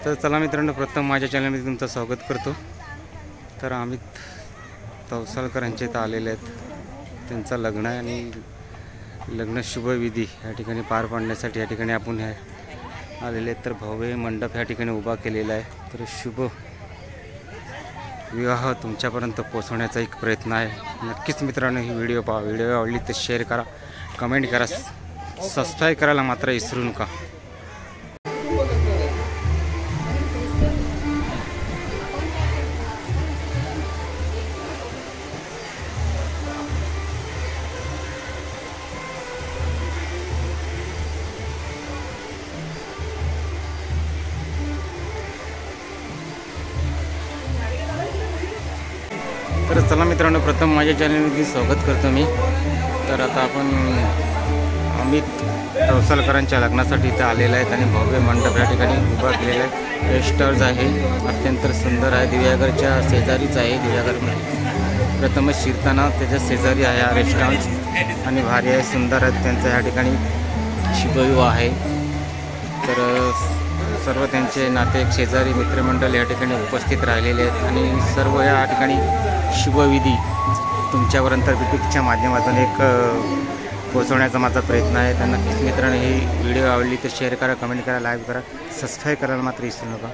तर चला मित्रांनो, प्रथम माझ्या चॅनलमध्ये तुमचं स्वागत करतो। तर आम्ही तवसालकरांचे इथं आलेले आहेत, त्यांचं लग्न आहे आणि लग्न शुभविधी या ठिकाणी पार पाडण्यासाठी या ठिकाणी आपण आलेले आहेत। तर भव्य मंडप या ठिकाणी उभा केलेला आहे। तर शुभ विवाह तुमच्यापर्यंत पोहोचवण्याचा एक प्रयत्न आहे। नक्कीच मित्रांनो ही व्हिडिओ पहा, व्हिडिओ आवडली तर शेअर करा, कमेंट करा, सबस्क्राईब करायला मात्र विसरू नका। तर चला मित्रांनो, प्रथम माझ्या चॅनलमध्ये स्वागत करतो मी। तर आता आपण अमित तवसालकरांच्या लग्नासाठी इथं आलेले आहेत आणि भव्य मंडप या ठिकाणी उभा केलेला आहे। रेस्टॉरंट आहे, अत्यंत सुंदर आहे, दिव्यागरच्या शेजारीच आहे। दिव्यागर प्रथमच शिरताना त्याच्या शेजारी आहे हा रेस्टॉरंट आणि भारी आहे, सुंदर आहे। त्यांचा या ठिकाणी शुभविवाह आहे। तर सर्व त्यांचे नाते शेजारी मित्रमंडळ या ठिकाणी उपस्थित राहिलेले आहेत आणि सर्व या ठिकाणी शुभविधी तुमच्यापर्यंत यूट्यूबच्या माध्यमातून एक पोहोचवण्याचा माझा प्रयत्न आहे। तर नक्कीच मित्रांनो ही व्हिडिओ आवडली तर शेअर करा, कमेंट करा, लाईक करा, सबस्क्राईब करायला मात्र विसरू नका।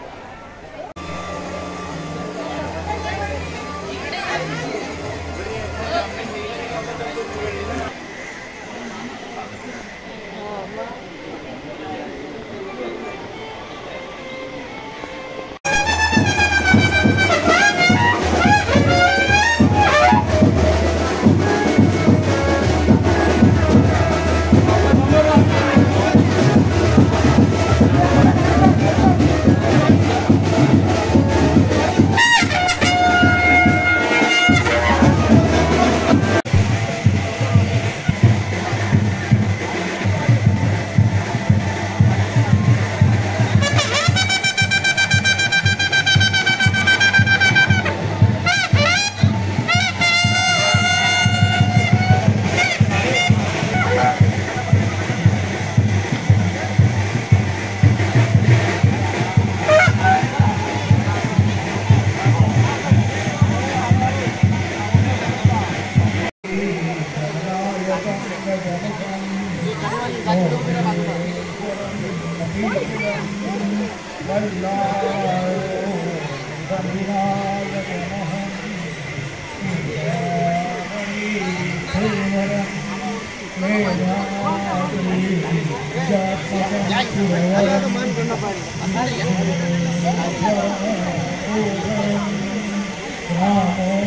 Ramo